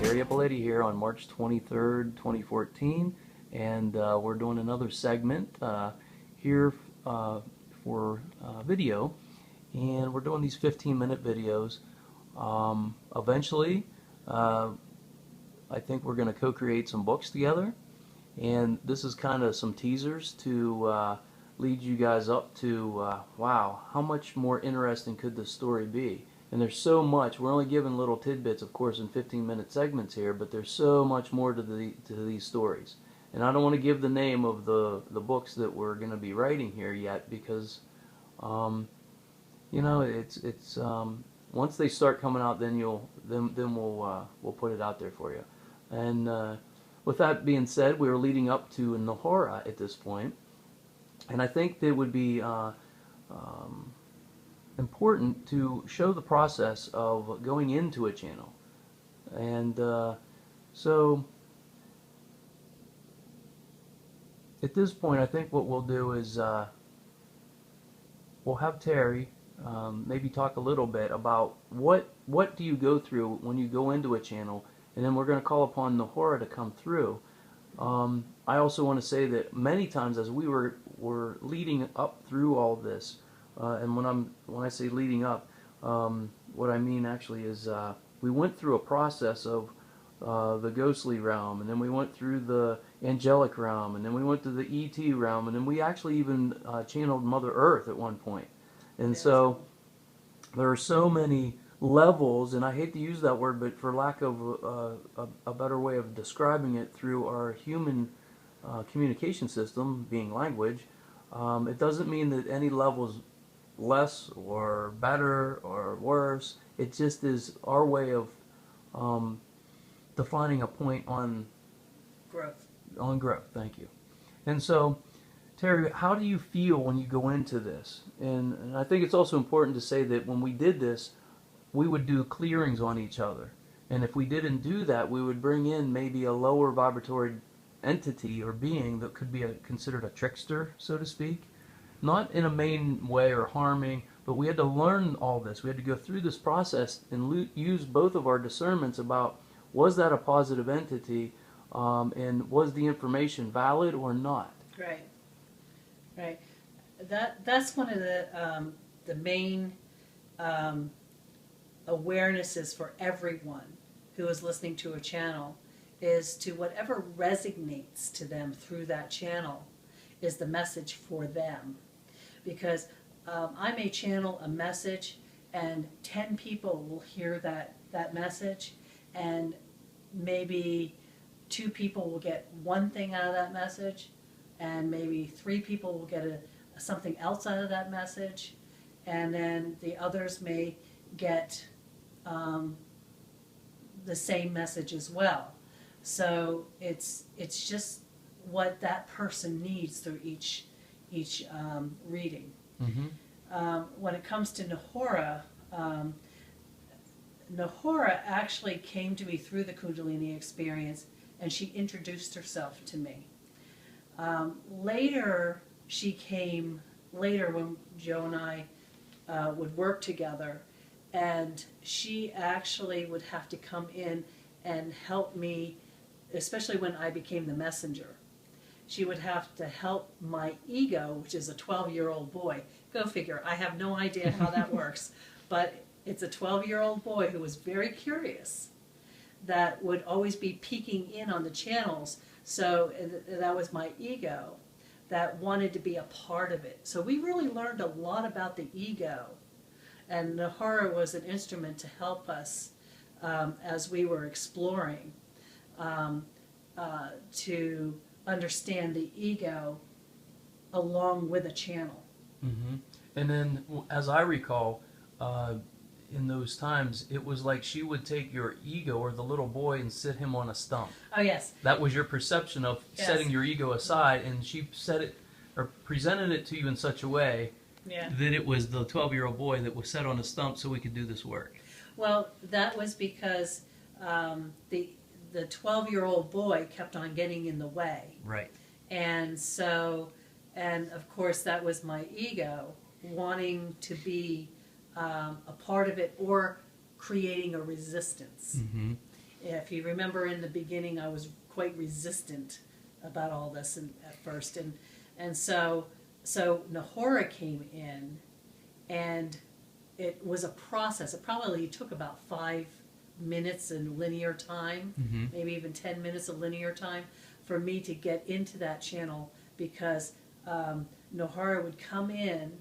Terry here on March 23rd, 2014, and we're doing another segment here for video, and we're doing these 15-minute videos. Eventually, I think we're going to co-create some books together, and this is kind of some teasers to lead you guys up to, wow, how much more interesting could this story be? And there's so much. We're only giving little tidbits, of course, in 15-minute segments here, but there's so much more to these stories. And I don't want to give the name of the books that we're going to be writing here yet, because you know, it's once they start coming out, then we'll put it out there for you. And with that being said, we are leading up to Nahora at this point, and I think that it would be important to show the process of going into a channel. And so at this point, I think what we'll do is we'll have Terry maybe talk a little bit about what do you go through when you go into a channel, and then we're going to call upon Nahora to come through. I also want to say that many times as we were leading up through all this, and when I say leading up, what I mean actually is we went through a process of the ghostly realm, and then we went through the angelic realm, and then we went to the ET realm, and then we actually even channeled Mother Earth at one point. And so there are so many levels, and I hate to use that word, but for lack of a better way of describing it, through our human communication system, being language, it doesn't mean that any level is less or better or worse. It just is our way of defining a point on growth. On growth, thank you. And so, Terry, how do you feel when you go into this? And I think it's also important to say that when we did this, we would do clearings on each other. And if we didn't do that, we would bring in maybe a lower vibratory entity or being that could be considered a trickster, so to speak. Not in a main way or harming, but we had to learn all this. We had to go through this process and use both of our discernments about, was that a positive entity, and was the information valid or not? Right, right. That's one of the main awarenesses for everyone who is listening to a channel, is to whatever resonates to them through that channel is the message for them. Because I may channel a message and 10 people will hear that message, and maybe 2 people will get one thing out of that message, and maybe 3 people will get something else out of that message, and then the others may get the same message as well. So it's just what that person needs through each reading. Mm-hmm. When it comes to Nahora, Nahora actually came to me through the Kundalini experience, and she introduced herself to me. Later when Joe and I would work together, and she actually would have to come in and help me, especially when I became the messenger. She would have to help my ego, which is a 12-year-old boy. Go figure. I have no idea how that works. But it's a 12-year-old boy who was very curious, that would always be peeking in on the channels. So that was my ego that wanted to be a part of it. So we really learned a lot about the ego. And Nahora was an instrument to help us as we were exploring to understand the ego along with a channel. Mm-hmm. And then, as I recall, in those times, it was like she would take your ego or the little boy and sit him on a stump. Oh, yes. That was your perception of setting your ego aside, and she said it or presented it to you in such a way that it was the 12-year-old boy that was set on a stump so we could do this work. Well, that was because the 12-year-old boy kept on getting in the way. Right. And so, and of course that was my ego wanting to be a part of it or creating a resistance. Mm-hmm. If you remember in the beginning, I was quite resistant about all this at first, and so Nahora came in, and it was a process. It probably took about 5 minutes in linear time, maybe even 10 minutes of linear time, for me to get into that channel, because Nahora would come in,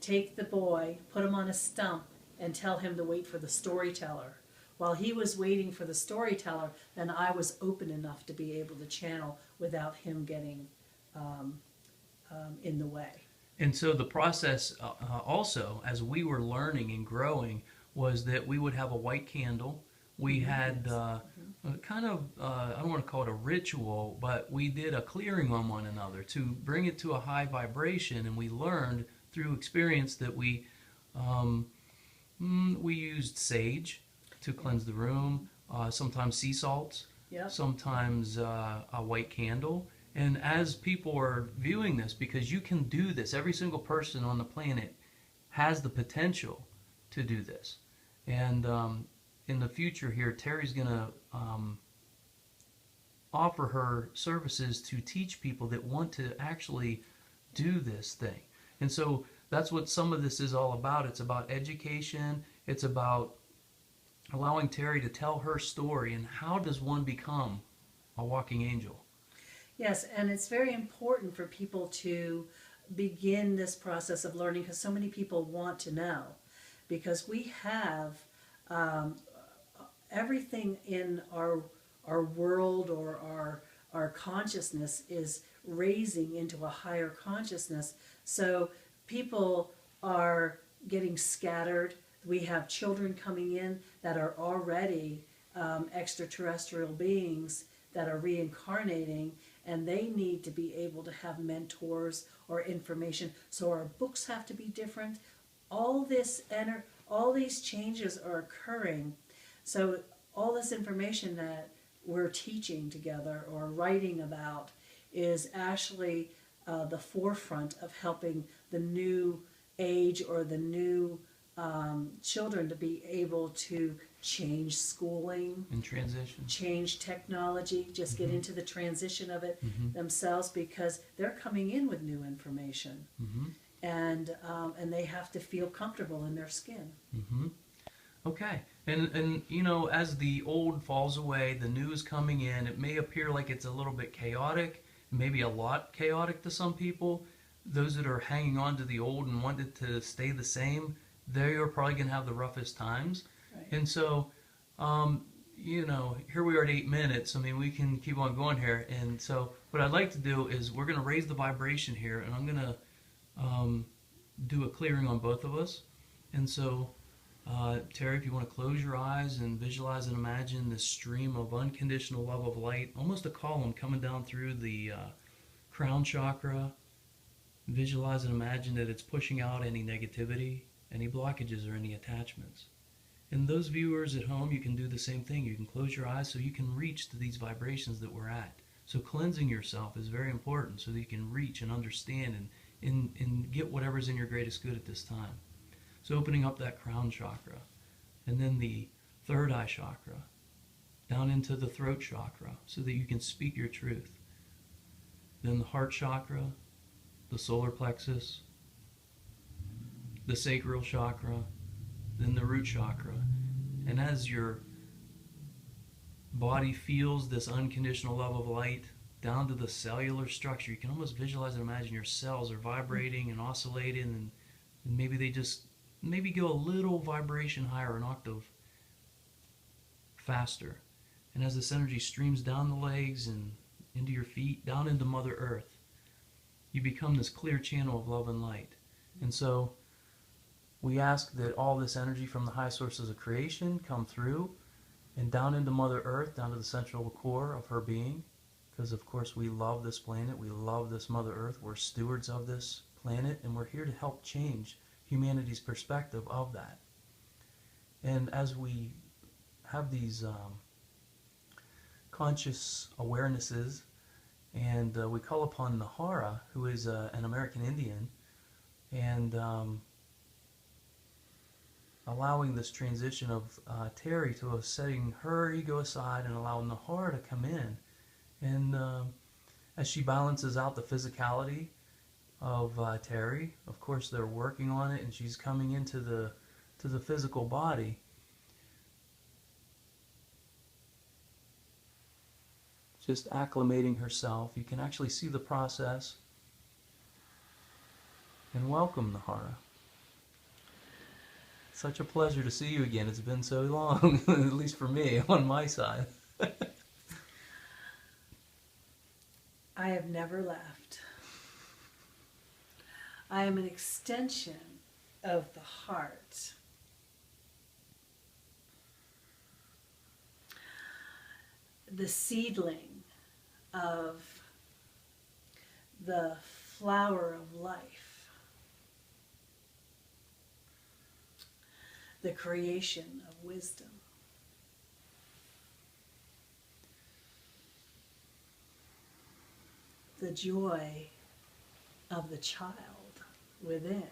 take the boy, put him on a stump, and tell him to wait for the storyteller. While he was waiting for the storyteller, then I was open enough to be able to channel without him getting in the way. And so the process also, as we were learning and growing, was that we would have a white candle. We had kind of, I don't want to call it a ritual, but we did a clearing on one another to bring it to a high vibration, and we learned through experience that we used sage to cleanse the room, sometimes sea salts, Yep. sometimes a white candle. And as people are viewing this, because you can do this, every single person on the planet has the potential to do this. And in the future here, Teri's going to offer her services to teach people that want to actually do this thing. And so that's what some of this is all about. It's about education. It's about allowing Teri to tell her story, and how does one become a walking angel. Yes, and it's very important for people to begin this process of learning, because so many people want to know. Because we have everything in our world, or our consciousness is raising into a higher consciousness. So people are getting scattered. We have children coming in that are already extraterrestrial beings that are reincarnating, and they need to be able to have mentors or information. So our books have to be different. All these changes are occurring. So all this information that we're teaching together or writing about is actually the forefront of helping the new age, or the new children, to be able to change schooling, In transition. change technology, just get into the transition of it themselves, because they're coming in with new information, and they have to feel comfortable in their skin. Okay, and you know, as the old falls away, the new is coming in. It may appear like it's a little bit chaotic, maybe a lot chaotic to some people. Those that are hanging on to the old and want it to stay the same, they are probably going to have the roughest times. Right. And so, you know, here we are at 8 minutes. I mean, we can keep on going here. And so what I'd like to do is we're going to raise the vibration here, and I'm going to do a clearing on both of us. And so, Teri, if you want to close your eyes and visualize and imagine this stream of unconditional love of light, almost a column coming down through the crown chakra. Visualize and imagine that it's pushing out any negativity, any blockages, or any attachments. And those viewers at home, you can do the same thing. You can close your eyes so you can reach to these vibrations that we're at. So cleansing yourself is very important so that you can reach and understand and get whatever's in your greatest good at this time. So opening up that crown chakra, and then the third eye chakra, down into the throat chakra so that you can speak your truth. Then the heart chakra, the solar plexus, the sacral chakra, then the root chakra. And as your body feels this unconditional love of light down to the cellular structure, you can almost visualize and imagine your cells are vibrating and oscillating, and maybe they just go a little vibration higher, an octave faster. And as this energy streams down the legs and into your feet, down into Mother Earth, you become this clear channel of love and light. And so we ask that all this energy from the high sources of creation come through and down into Mother Earth, down to the central core of her being, because of course we love this planet, we love this Mother Earth, we're stewards of this planet, and we're here to help change humanity's perspective of that. And as we have these conscious awarenesses, and we call upon Nahora, who is an American Indian, and allowing this transition of Teri to setting her ego aside and allowing Nahora to come in. And as she balances out the physicality of Teri, of course they're working on it, and she's coming into the physical body. Just acclimating herself. You can actually see the process. And welcome, Nahora. Such a pleasure to see you again. It's been so long, at least for me, on my side. I have never left. I am an extension of the heart. The seedling of the flower of life. The creation of wisdom. The joy of the child within.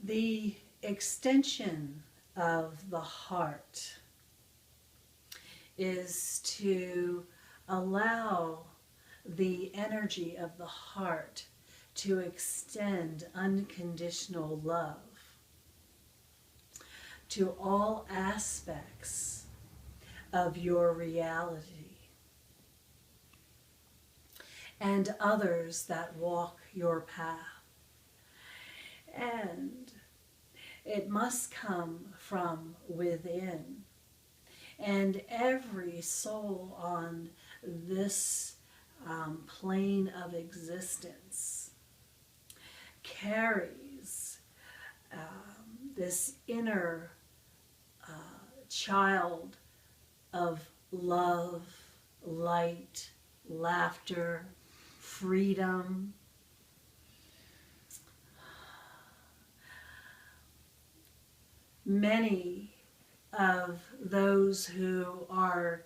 The extension of the heart is to allow the energy of the heart to extend unconditional love to all aspects of your reality and others that walk your path. And it must come from within. And every soul on this plane of existence carries this inner child of love, light, laughter, freedom. Many of those who are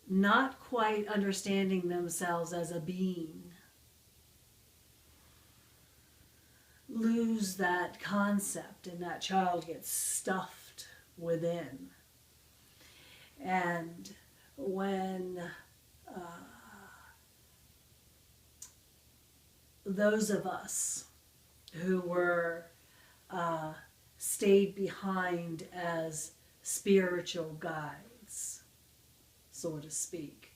not quite understanding themselves as a being lose that concept, and that child gets stuffed within. And when those of us who were stayed behind as spiritual guides, so to speak,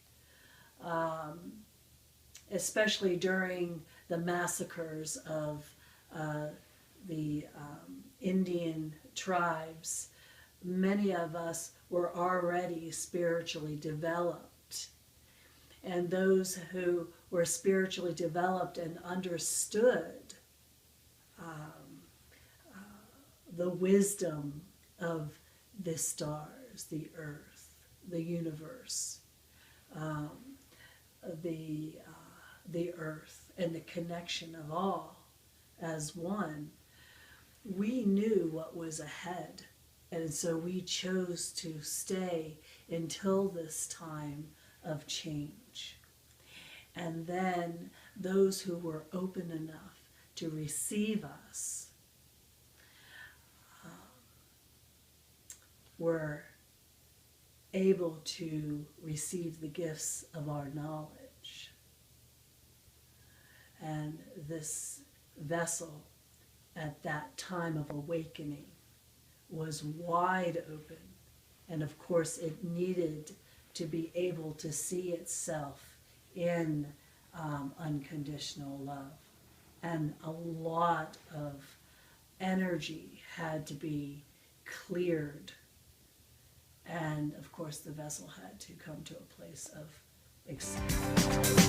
especially during the massacres of the Indian tribes, many of us were already spiritually developed. And those who were spiritually developed and understood the wisdom of the stars, the earth, the universe, the earth, and the connection of all as one, we knew what was ahead. And so we chose to stay until this time of change. And then those who were open enough to receive us were able to receive the gifts of our knowledge. And this vessel at that time of awakening was wide open. And of course it needed to be able to see itself in unconditional love. And a lot of energy had to be cleared. And of course the vessel had to come to a place of acceptance.